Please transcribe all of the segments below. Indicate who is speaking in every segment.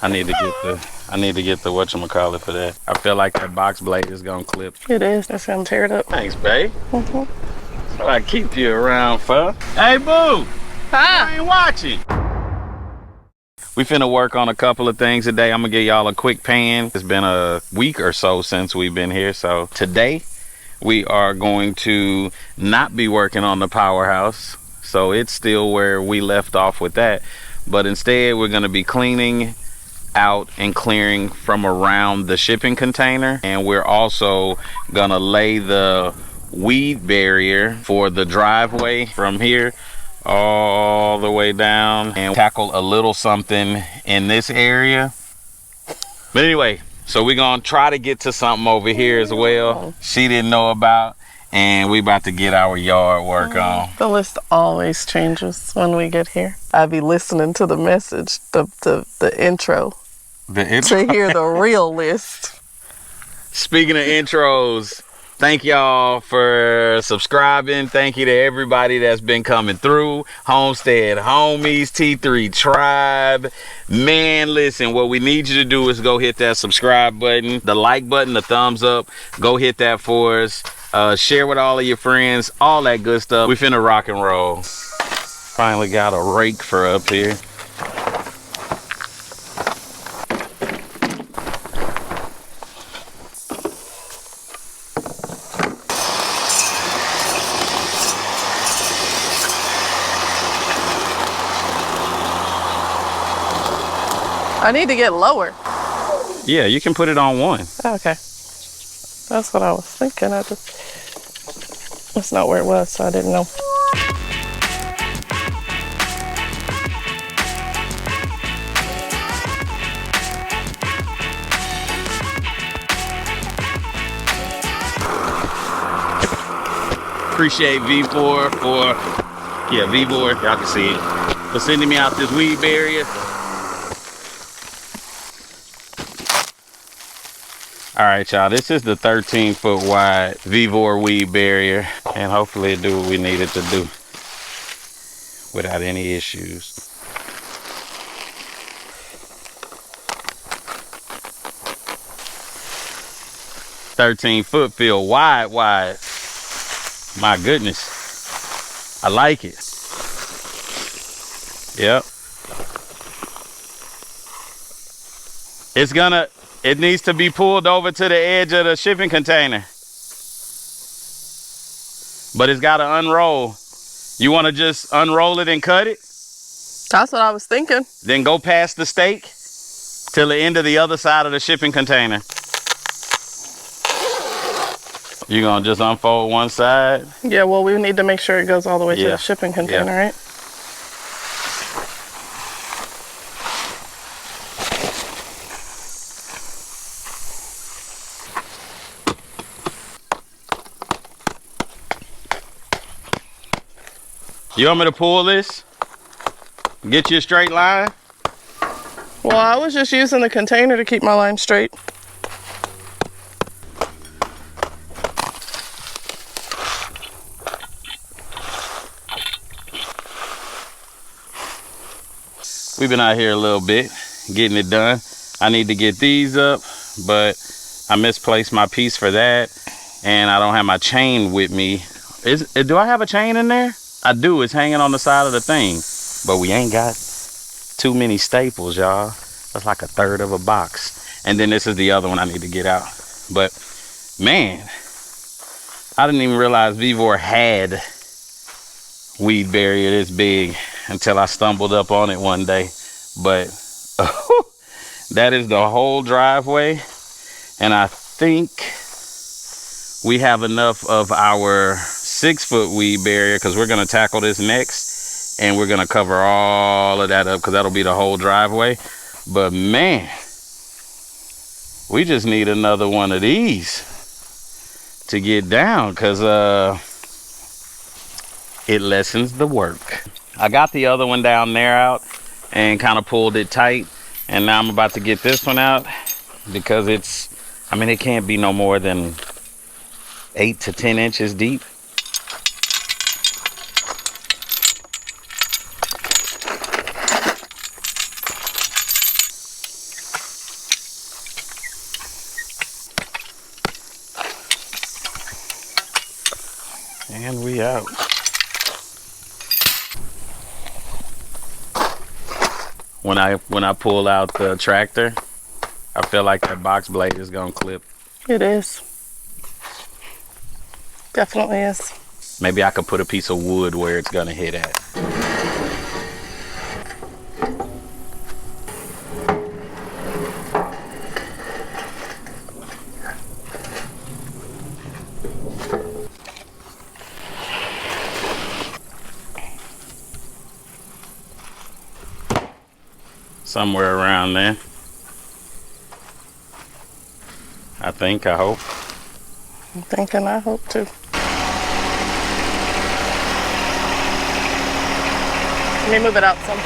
Speaker 1: I need to get the whatchamacallit for that. I feel like that box blade is gonna clip.
Speaker 2: It is. That's gonna tear it up.
Speaker 1: Thanks, babe.
Speaker 2: Mm-hmm.
Speaker 1: That's what I keep you around for. Hey, boo!
Speaker 2: Hi.
Speaker 1: I ain't watching. We finna work on a couple of things today. I'm gonna give y'all a quick pan. It's been a week or so since we've been here. So today we are going to not be working on the Powerhouse. So it's still where we left off with that. But instead we're gonna be cleaning out and clearing from around the shipping container, and we're also gonna lay the weed barrier for the driveway from here all the way down and tackle a little something in this area. But anyway, so we're gonna try to get to something over here as well she didn't know about, and we about to get our yard work on.
Speaker 2: The list always changes when we get here. I be listening to the message, the intro. To hear the real list.
Speaker 1: Speaking of intros, thank y'all for subscribing. Thank you to everybody that's been coming through. Homestead Homies, T3 Tribe. Man, listen, what we need you to do is go hit that subscribe button, the like button, the thumbs up. Go hit that for us. Share with all of your friends, all that good stuff. We finna rock and roll. Finally got a rake for up here.
Speaker 2: I need to get lower.
Speaker 1: Yeah, you can put it on one.
Speaker 2: Okay. That's what I was thinking. That's not where it was, so I didn't know.
Speaker 1: Appreciate V4 V4, y'all can see it, for sending me out this weed barrier. All right, y'all, this is the 13-foot wide V4 weed barrier, and hopefully it do what we need it to do without any issues. "13-foot feel wide. My goodness, I like it. Yep. It needs to be pulled over to the edge of the shipping container. But it's got to unroll. You want to just unroll it and cut it?
Speaker 2: That's what I was thinking.
Speaker 1: Then go past the stake till the end of the other side of the shipping container. You're going to just unfold one side?
Speaker 2: Yeah, well, we need to make sure it goes all the way to the shipping container, right?
Speaker 1: You want me to pull this? Get you a straight line?
Speaker 2: Well, I was just using the container to keep my line straight.
Speaker 1: We've been out here a little bit, getting it done. I need to get these up, but I misplaced my piece for that, and I don't have my chain with me. Do I have a chain in there? I do. It's hanging on the side of the thing, but we ain't got too many staples, y'all. That's like a third of a box. And then this is the other one I need to get out. But man, I didn't even realize V4 had weed barrier this big until I stumbled up on it one day. But that is the whole driveway, and I think we have enough of our 6-foot weed barrier, because we're going to tackle this next, and we're going to cover all of that up, because that'll be the whole driveway. But man, we just need another one of these to get down, because it lessens the work. I got the other one down there out and kind of pulled it tight, and now I'm about to get this one out, because it can't be no more than 8 to 10 inches deep. And we out. When I pull out the tractor, I feel like that box blade is gonna clip.
Speaker 2: It is. Definitely is.
Speaker 1: Maybe I could put a piece of wood where it's gonna hit at. Somewhere around there. I think, I hope.
Speaker 2: I'm thinking, I hope too. Let me move it out some.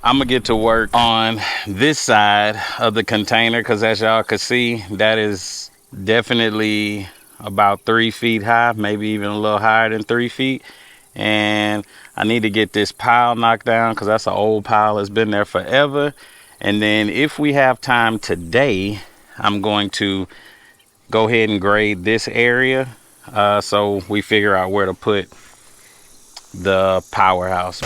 Speaker 1: I'm gonna get to work on this side of the container because as y'all can see, that is definitely about 3 feet high, maybe even a little higher than 3 feet. And I need to get this pile knocked down because that's an old pile. It's been there forever. And then if we have time today, I'm going to go ahead and grade this area so we figure out where to put the Powerhouse.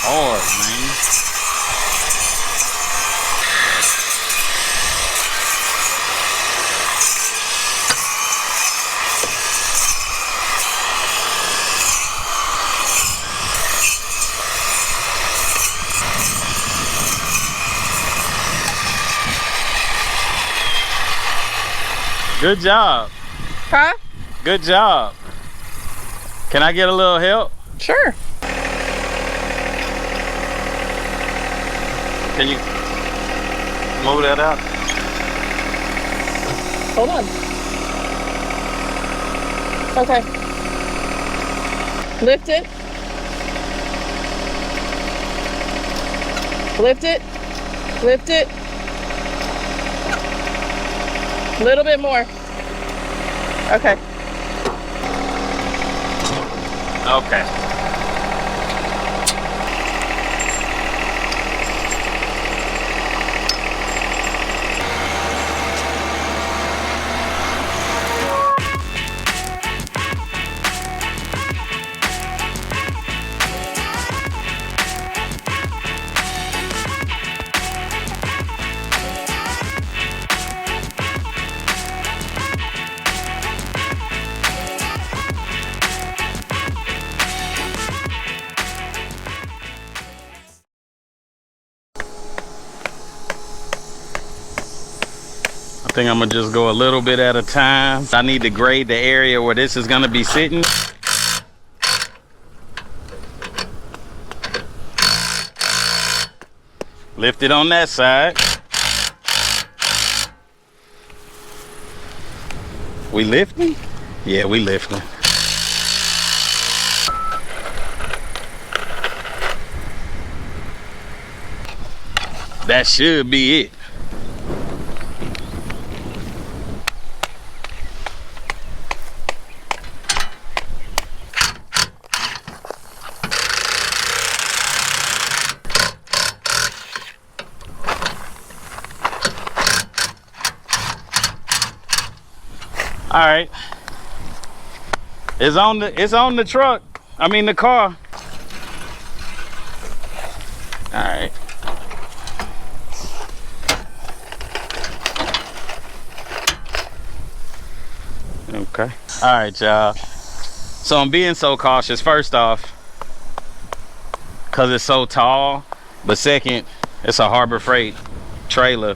Speaker 1: Hard, man. Good job.
Speaker 2: Huh?
Speaker 1: Good job. Can I get a little help?
Speaker 2: Sure.
Speaker 1: Can you move that out?
Speaker 2: Hold on. Okay. Lift it. Lift it. Lift it. A little bit more. Okay.
Speaker 1: Okay. I think I'm gonna just go a little bit at a time. I need to grade the area where this is gonna be sitting. Lift it on that side. We lifting? Yeah, we lifting. That should be it. All right. It's on the truck. I mean the car. All right. Okay. All right, y'all. So I'm being so cautious. First off, because it's so tall. But second, it's a Harbor Freight trailer.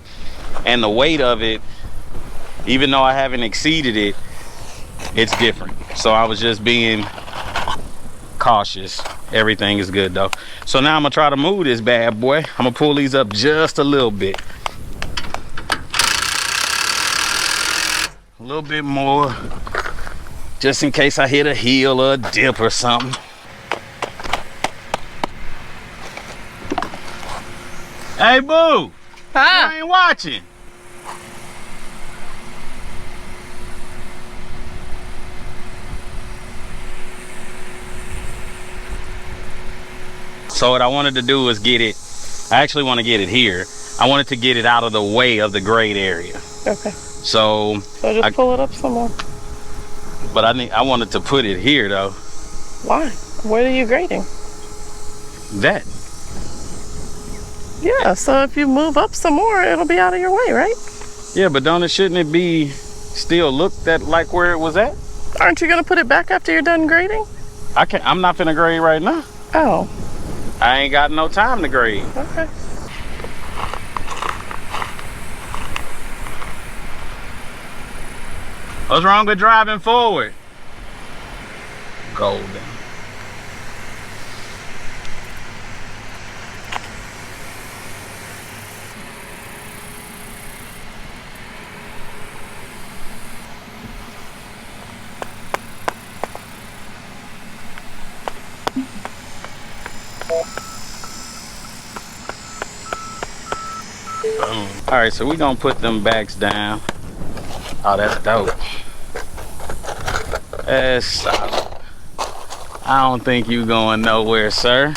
Speaker 1: And the weight of it, even though I haven't exceeded it, it's different. So I was just being cautious. Everything is good though. So now I'm gonna try to move this bad boy. I'm gonna pull these up just a little bit. A little bit more. Just in case I hit a heel or a dip or something. Hey, boo!
Speaker 2: Huh?
Speaker 1: You ain't watching. So what I wanted to do was get it, I actually want to get it here. I wanted to get it out of the way of the grade area.
Speaker 2: Okay.
Speaker 1: So
Speaker 2: just pull it up some more.
Speaker 1: But I wanted to put it here though.
Speaker 2: Why? Where are you grading?
Speaker 1: That.
Speaker 2: Yeah, so if you move up some more, it'll be out of your way, right?
Speaker 1: Yeah, but shouldn't it be still looked at like where it was at?
Speaker 2: Aren't you gonna put it back after you're done grading?
Speaker 1: I'm not finna grade right now.
Speaker 2: Oh.
Speaker 1: I ain't got no time to grade.
Speaker 2: Okay.
Speaker 1: What's wrong with driving forward? Golden. Boom. All right, so we're gonna put them backs down. Oh, that's dope. That's solid. I don't think you going nowhere, sir.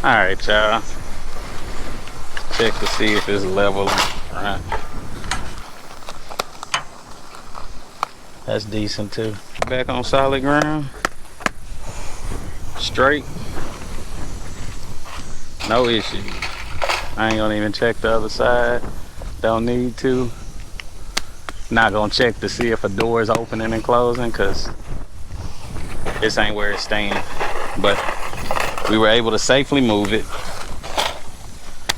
Speaker 1: All right, y'all. Check to see if it's level. Right. That's decent too. Back on solid ground. Straight. No issue. I ain't gonna even check the other side. Don't need to. Not gonna check to see if a door is opening and closing, cause this ain't where it's staying. But we were able to safely move it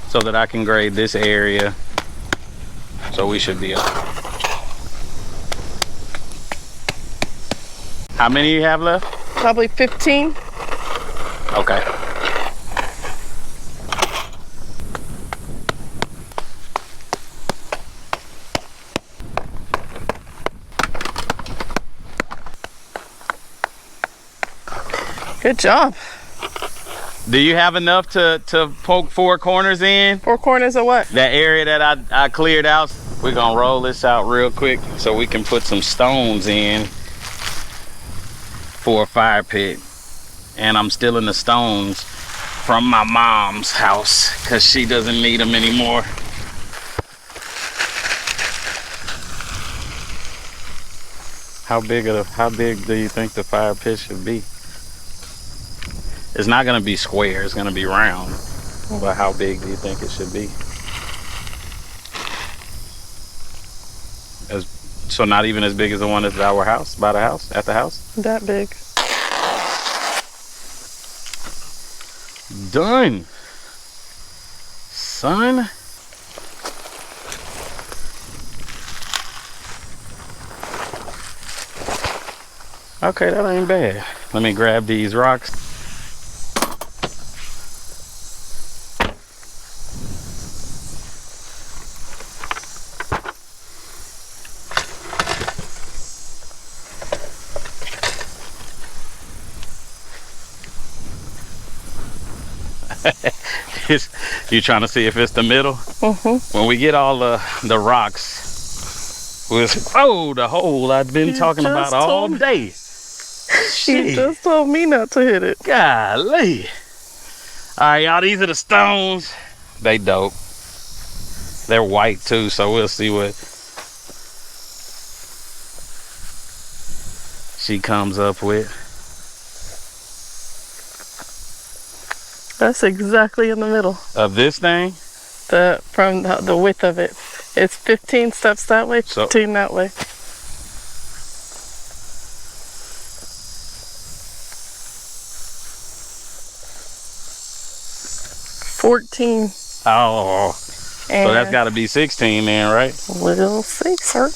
Speaker 1: so that I can grade this area. So we should be up. How many you have left?
Speaker 2: Probably 15.
Speaker 1: Okay.
Speaker 2: Good job.
Speaker 1: Do you have enough to poke 4 corners in?
Speaker 2: 4 corners of what?
Speaker 1: That area that I cleared out. We're gonna roll this out real quick so we can put some stones in for a fire pit. And I'm stealing the stones from my mom's house because she doesn't need them anymore. How big do you think the fire pit should be? It's not gonna be square, it's gonna be round. But how big do you think it should be? So not even as big as the one at our house, by the house, at the house?
Speaker 2: That big.
Speaker 1: Done. Son. Okay, that ain't bad. Let me grab these rocks. You trying to see if it's the middle? When we get all the rocks, the hole I've been talking about all day.
Speaker 2: She just told me not to hit it.
Speaker 1: Golly. All right, y'all, these are the stones. They dope. They're white too, so we'll see what she comes up with.
Speaker 2: That's exactly in the middle
Speaker 1: of this thing.
Speaker 2: From the width of it. It's 15 steps that way, 15 that way. $14.
Speaker 1: Oh, so that's got to be 16 then, right?
Speaker 2: We'll see, sir.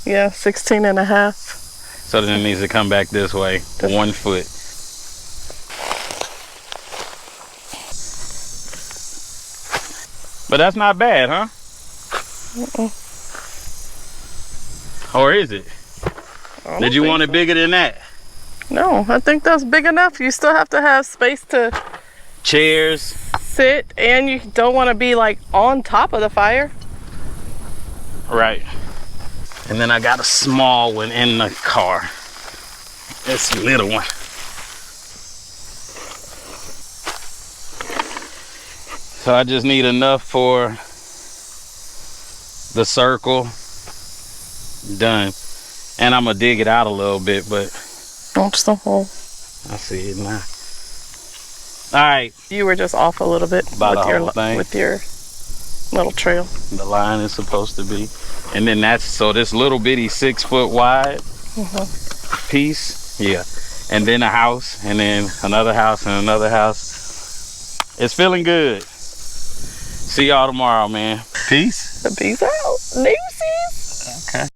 Speaker 2: Yeah, 16 and a half.
Speaker 1: So then it needs to come back this way, 1 foot. But that's not bad, huh? Or is it? Did you want it bigger than that?
Speaker 2: No, I think that's big enough. You still have to have space to
Speaker 1: chairs,
Speaker 2: sit, and you don't want to be like on top of the fire.
Speaker 1: Right. And then I got a small one in the car. It's a little one. So I just need enough for the circle. Done. And I'm gonna dig it out a little bit, but
Speaker 2: watch the hole.
Speaker 1: I see it now. All right.
Speaker 2: You were just off a little bit with your little trail.
Speaker 1: The line is supposed to be. And then so this little bitty 6 foot wide piece. Yeah. And then a house, and then another house, and another house. It's feeling good. See y'all tomorrow, man. Peace.
Speaker 2: Peace out. Deuces.
Speaker 1: Okay.